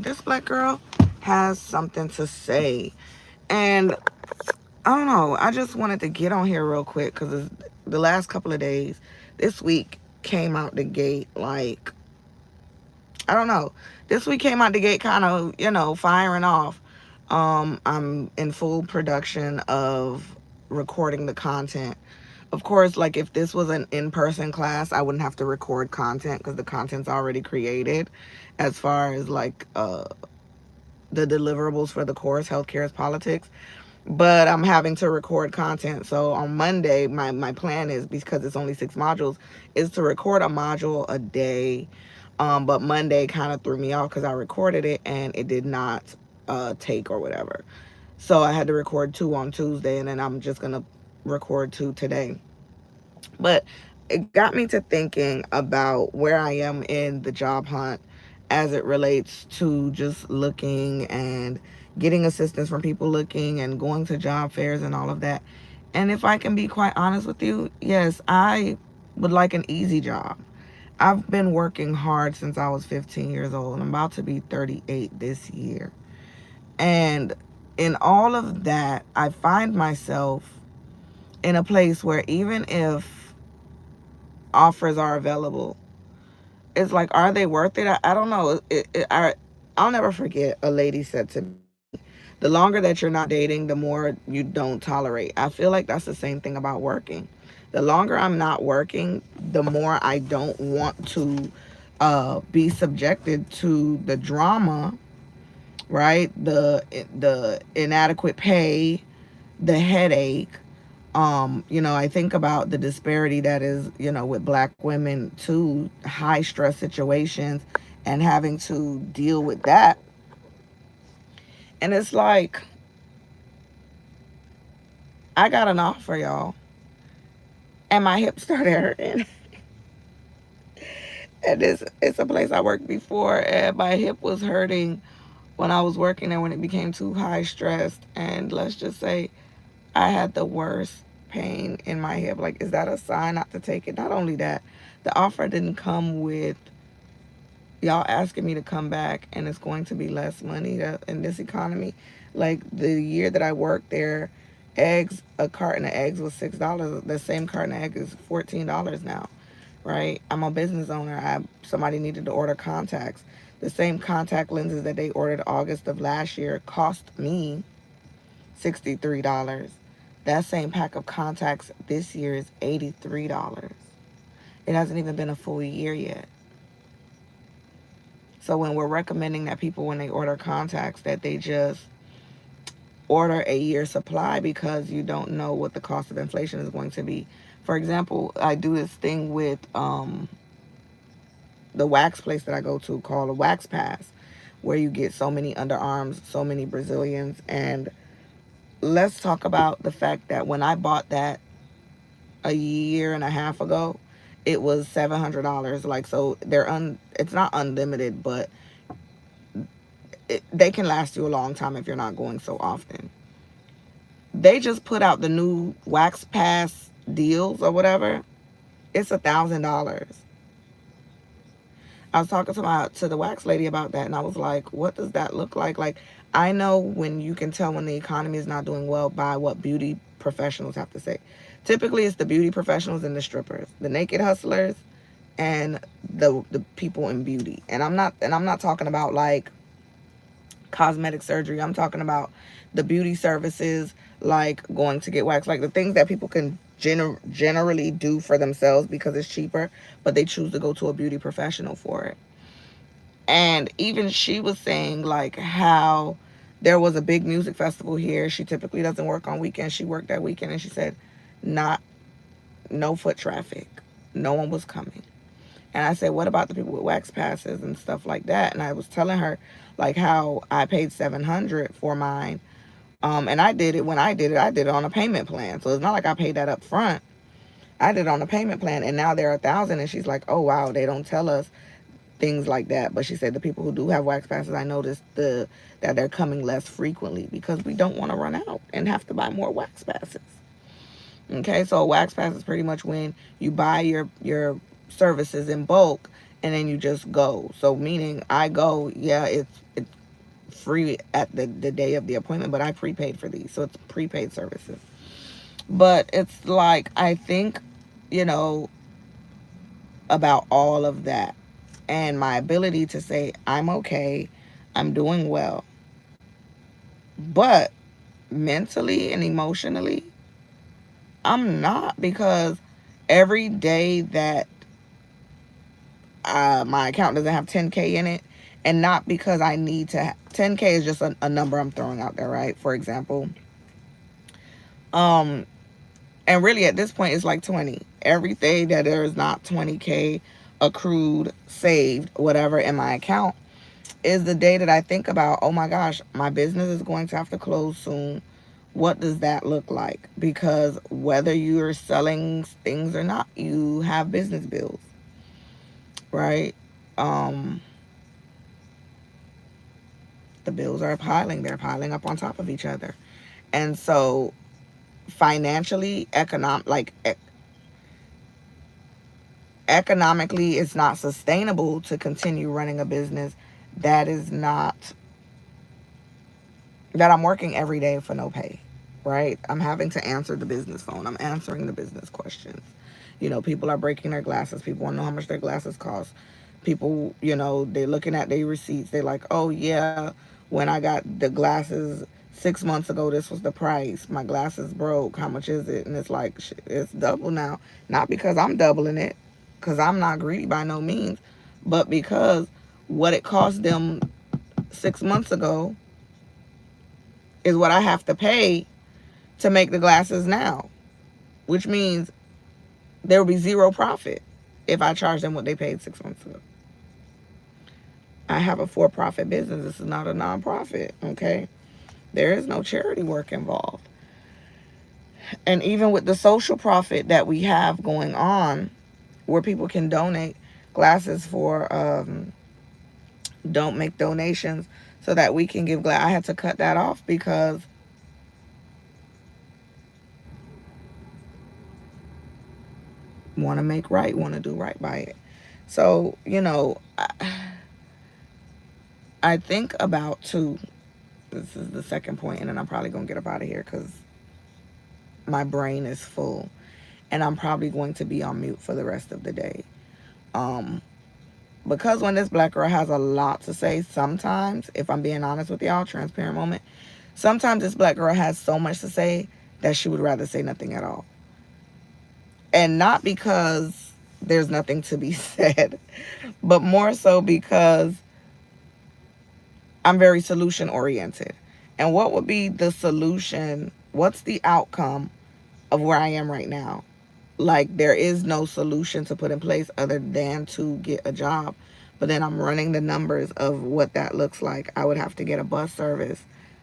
This black girl has something to say. And I don't know. I just wanted to get on here real quick because the last couple of days, this week came out the gate like, I don't know. This week came out the gate kind of, firing off. I'm in full production of recording the content. Of course, like if this was an in-person class, I wouldn't have to record content because the content's already created as far as like the deliverables for the course, healthcare is politics. But I'm having to record content. So on Monday, my plan is, because it's only 6 modules, is to record a module a day. But Monday kind of threw me off because I recorded it and it did not take or whatever. So I had to record 2 on Tuesday, and then I'm just going to record 2 today. But it got me to thinking about where I am in the job hunt as it relates to just looking and getting assistance from people looking and going to job fairs and all of that. And if I can be quite honest with you, yes, I would like an easy job. I've been working hard since I was 15 years old. I'm about to be 38 this year. And in all of that, I find myself in a place where even if offers are available, it's like, are they worth it? I don't know. I'll never forget a lady said to me, the longer that you're not dating, the more you don't tolerate. I feel like that's the same thing about working. The longer I'm not working, the more I don't want to be subjected to the drama, right? The inadequate pay, the headache. I think about the disparity that is, with black women too, high stress situations and having to deal with that. And it's like, I got an offer, y'all, and my hip started hurting. And it's a place I worked before, and my hip was hurting when I was working there when it became too high stressed. And let's just say I had the worst pain in my hip. Like, is that a sign not to take it? Not only that, the offer didn't come with y'all asking me to come back and it's going to be less money in this economy. Like the year that I worked there, a carton of eggs was $6. The same carton of eggs is $14 now, right? I'm a business owner. Somebody needed to order contacts. The same contact lenses that they ordered August of last year cost me $63. That same pack of contacts this year is $83. It hasn't even been a full year yet. So when we're recommending that people, when they order contacts, that they just order a year supply because you don't know what the cost of inflation is going to be. For example, I do this thing with the wax place that I go to called a Wax Pass, where you get so many underarms, so many Brazilians. And let's talk about the fact that when I bought that a year and a half ago, it was $700. Like, so it's not unlimited, but they can last you a long time if you're not going so often. They just put out the new Wax Pass deals or whatever. It's $1,000. I was talking to the wax lady about that, and I was like, what does that look like? Like, I know when you can tell when the economy is not doing well by what beauty professionals have to say. Typically, it's the beauty professionals and the strippers, the naked hustlers, and the people in beauty. And I'm not talking about like cosmetic surgery. I'm talking about the beauty services, like going to get waxed, like the things that people can generally do for themselves because it's cheaper, but they choose to go to a beauty professional for it. And even she was saying like how there was a big music festival here. She typically doesn't work on weekends. She worked that weekend, and she said not no foot traffic. No one was coming. And I said, what about the people with wax passes and stuff like that? And I was telling her like how I paid $700 for mine. And I did it when I did it on a payment plan. So it's not like I paid that up front. I did it on a payment plan, and now they're $1,000. And she's like, oh wow, they don't tell us things like that. But she said the people who do have wax passes, I noticed that they're coming less frequently because we don't want to run out and have to buy more wax passes. Okay, so a wax pass is pretty much when you buy your services in bulk and then you just go. So meaning I go, yeah, it's free at the day of the appointment, but I prepaid for these, so it's prepaid services. But it's like, I think, you know, about all of that and my ability to say, I'm okay, I'm doing well. But mentally and emotionally, I'm not, because every day that my account doesn't have 10K in it, and not because I need to 10K is just a number I'm throwing out there, right? For example, um and really at this point it's like 20. Every day that there is not 20K accrued, saved, whatever in my account, is the day that I think about, oh my gosh, my business is going to have to close soon. What does that look like? Because whether you're selling things or not, you have business bills, right? um the bills are piling, they're piling up on top of each other. And so financially, economically, it's not sustainable to continue running a business that is not, that I'm working every day for no pay, right? I'm having to answer the business phone, I'm answering the business questions. You know, people are breaking their glasses, people want to know how much their glasses cost. People, you know, they're looking at their receipts, they're like, oh yeah, when I got the glasses 6 months ago, this was the price, my glasses broke, how much is it? And it's like, it's double now. Not because I'm doubling it, because I'm not greedy by no means, but because what it cost them 6 months ago is what I have to pay to make the glasses now, which means there will be zero profit if I charge them what they paid 6 months ago. I have a for-profit business. This is not a non-profit, okay? There is no charity work involved. And even with the social profit that we have going on, where people can donate glasses for, don't make donations so that we can give glass. I had to cut that off because want to make right, want to do right by it. So, you know, I think about too, this is the second point, and then I'm probably going to get up out of here because my brain is full and I'm probably going to be on mute for the rest of the day. Um, because when this black girl has a lot to say, sometimes, if I'm being honest with y'all, transparent moment, sometimes this black girl has so much to say that she would rather say nothing at all. And not because there's nothing to be said, but more so because I'm very solution oriented. And what would be the solution? What's the outcome of where I am right now? Like, there is no solution to put in place other than to get a job. But then I'm running the numbers of what that looks like. I would have to get a bus service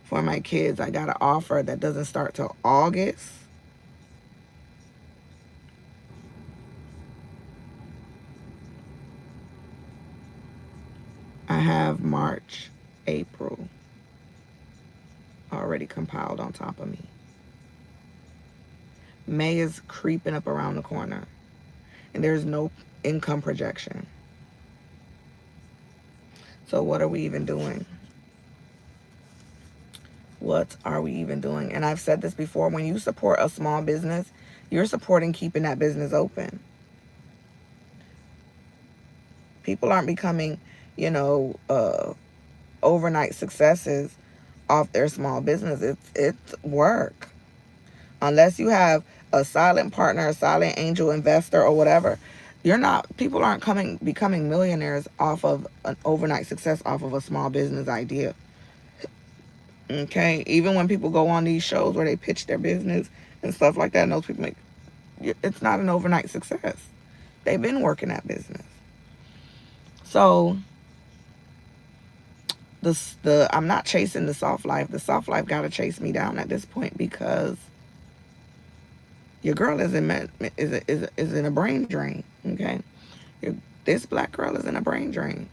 for my kids. I got an offer that doesn't start till August. I have March, April already compiled on top of me. May is creeping up around the corner, and there's no income projection. So what are we even doing? What are we even doing? And I've said this before, when you support a small business, you're supporting keeping that business open. People aren't becoming, you know, overnight successes off their small business. It's work. Unless you have a silent partner, a silent angel investor or whatever, you're not, people aren't becoming millionaires off of an overnight success off of a small business idea. Okay? Even when people go on these shows where they pitch their business and stuff like that, and those people make, it's not an overnight success. They've been working that business. So I'm not chasing the soft life. The soft life got to chase me down at this point, because your girl is in a brain drain. Okay, this black girl is in a brain drain.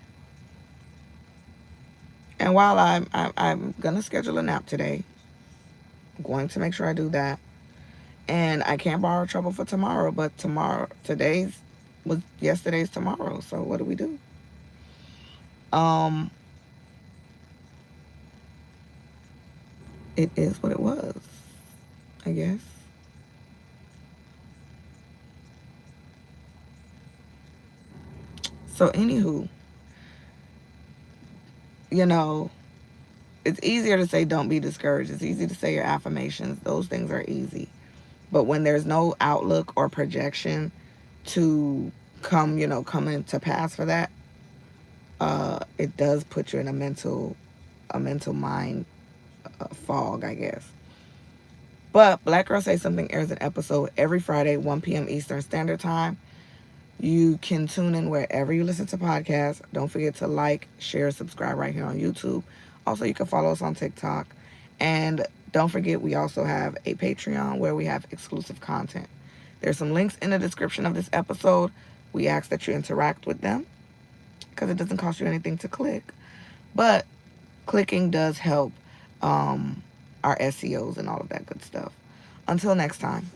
And while I'm gonna schedule a nap today, I'm going to make sure I do that. And I can't borrow trouble for tomorrow, but today's was yesterday's tomorrow. So what do we do? Um, it is what it was, I guess. So, anywho, you know, it's easier to say don't be discouraged. It's easy to say your affirmations. Those things are easy. But when there's no outlook or projection to come into pass for that, it does put you in a mental mind fog, I guess. But Black Girl Say Something airs an episode every Friday, 1 p.m. Eastern Standard Time. You can tune in wherever you listen to podcasts. Don't forget to like, share, subscribe right here on YouTube. Also, you can follow us on TikTok. And don't forget, we also have a Patreon where we have exclusive content. There's some links in the description of this episode. We ask that you interact with them because it doesn't cost you anything to click. But clicking does help our SEOs and all of that good stuff. Until next time.